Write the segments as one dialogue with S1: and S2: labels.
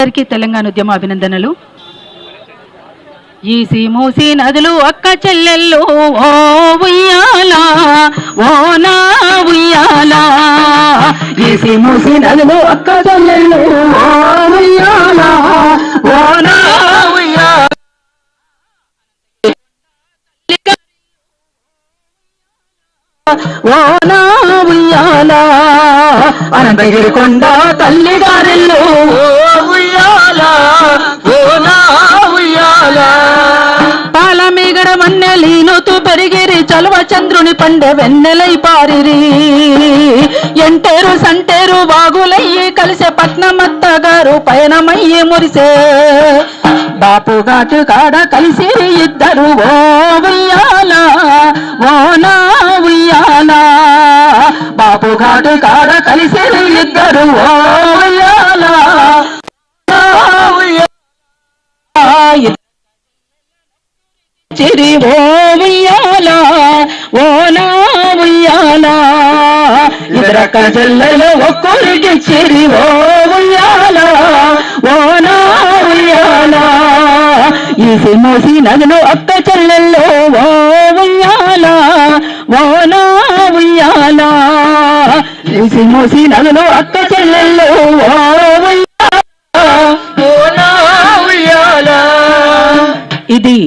S1: అందరికీ తెలంగాణ ఉద్యమ అభినందనలు. ఈసి మూసి నదులు అక్క చెల్లెళ్ళు ఓ ఉయ్యాలా ఓ నా ఉయ్యాలా, ఈసి మూసి నదులు అక్క చెల్లెళ్ళు ఓ ఉయ్యాలా ఓ నా ఉయ్యాలా, ఓ నా ఉయ్యాలా, అనంతగిరి కొండ తల్లి గారెళ్ళు ఉయ్యాలా ఓ నా ఉయ్యాలా, పాలమీగడ మన్నెలీనుతూ పెరిగిరి చలువ చంద్రుని పండె వెన్నెలై పారిరి, ఎంటేరు సంటేరు బాగులయ్యి కలిసే పట్నమత్త గారు పయనమయ్యి మురిసే, బాపు ఘాటు కాడ కలిసి ఇద్దరు ఓ ఉయ్యాలా ఓ నా ఉయ్యాలా, బాపు ఘాటు కాడ కలిసి ఇద్దరు ఓ ఉయ్యాలా చిరి ఓ ఉయ్యాలా ఓ నా ఉయ్యాలా, ఇద్దరక్క చెల్లెలు ఒక్కరికి చిరి ఓ ఉయ్యాలా ఓ నా ఉయ్యాలా, ఈసి మూసి నదులు అక్క చెల్లెళ్ళు ఓ ఉయ్యాలా ఓ నా ఉయ్యాలా, ఈసి మూసి నదులు అక్క చెల్లెళ్ళు ఓ ఉయ్యాలా ఓ నా ఉయ్యాలా. ఇది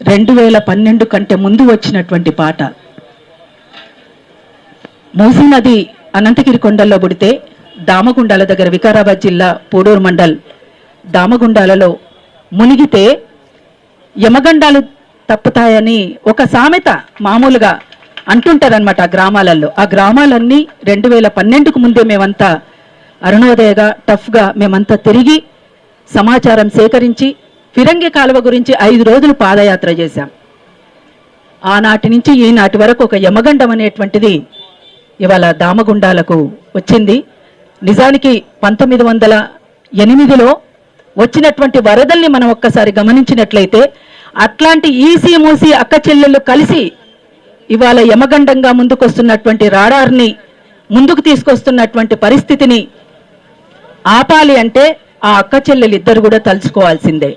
S1: 2012 కంటే ముందు వచ్చినటువంటి పాట. మూసీ నది అనంతగిరి కొండల్లో పుడితే దామగుండాల దగ్గర వికారాబాద్ జిల్లా పూడూరు మండల్ దామగుండాలలో మునిగితే యమగండాలు తప్పుతాయని ఒక సామెత మామూలుగా అంటుంటారనమాట ఆ గ్రామాలలో. ఆ గ్రామాలన్నీ 2012కు ముందే మేమంతా అరుణోదయగా టఫ్గా మేమంతా తిరిగి సమాచారం సేకరించి ఫిరంగి కాలువ గురించి 5 రోజులు పాదయాత్ర చేశాం. ఆనాటి నుంచి ఈనాటి వరకు ఒక యమగండం అనేటువంటిది ఇవాళ దామగుండాలకు వచ్చింది. నిజానికి 1908లో వచ్చినటువంటి వరదల్ని మనం ఒక్కసారి గమనించినట్లయితే అట్లాంటి ఈసి మూసి అక్క చెల్లెళ్ళు కలిసి ఇవాళ యమగండంగా ముందుకొస్తున్నటువంటి రాడార్ని ముందుకు తీసుకొస్తున్నటువంటి పరిస్థితిని ఆపాలి అంటే ఆ అక్క చెల్లెలు ఇద్దరు కూడా తలుచుకోవాల్సిందే.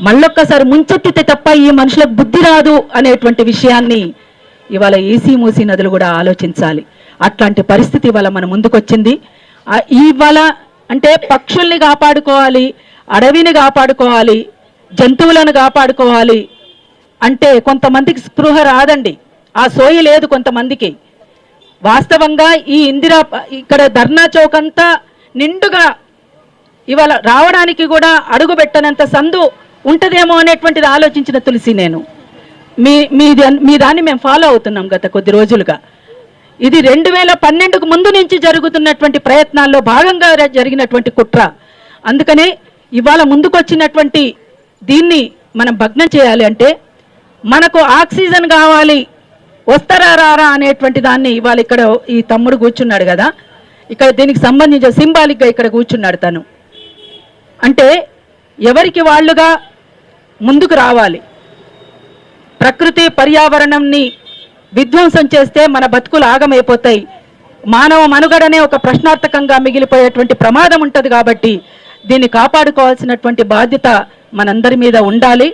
S1: మళ్ళొక్కసారి ముంచెత్తితే తప్ప ఈ మనుషులకు బుద్ధి రాదు అనేటువంటి విషయాన్ని ఇవాళ ఈసి మూసి నదులు కూడా ఆలోచించాలి. అట్లాంటి పరిస్థితి ఇవాళ మన ముందుకొచ్చింది. ఇవాళ అంటే పక్షుల్ని కాపాడుకోవాలి, అడవిని కాపాడుకోవాలి, జంతువులను కాపాడుకోవాలి అంటే కొంతమందికి స్పృహ రాదండి, ఆ సోయి లేదు కొంతమందికి. వాస్తవంగా ఈ ఇందిరా ఇక్కడ ధర్నా చౌక్ అంతా నిండుగా ఇవాళ రావడానికి కూడా అడుగు పెట్టనంత సందు ఉంటుందేమో అనేటువంటిది ఆలోచించిన తులసి నేను మీ దాన్ని మేము ఫాలో అవుతున్నాం గత కొద్ది రోజులుగా. ఇది 2012కు ముందు నుంచి జరుగుతున్నటువంటి ప్రయత్నాల్లో భాగంగా జరిగినటువంటి కుట్ర. అందుకనే ఇవాళ ముందుకొచ్చినటువంటి దీన్ని మనం భగ్నం చేయాలి అంటే మనకు ఆక్సిజన్ కావాలి, వస్తారా రారా అనేటువంటి దాన్ని ఇవాళ ఇక్కడ ఈ తమ్ముడు కూర్చున్నాడు కదా, ఇక్కడ దీనికి సంబంధించిన సింబాలిక్గా ఇక్కడ కూర్చున్నాడు తను. అంటే ఎవరికి వాళ్ళుగా ముందుకు రావాలి. ప్రకృతి పర్యావరణంని విధ్వంసం చేస్తే మన బతుకులు ఆగమైపోతాయి, మానవ మనుగడనే ఒక ప్రశ్నార్థకంగా మిగిలిపోయేటువంటి ప్రమాదం ఉంటుంది. కాబట్టి దీన్ని కాపాడుకోవాల్సినటువంటి బాధ్యత మనందరి మీద ఉండాలి.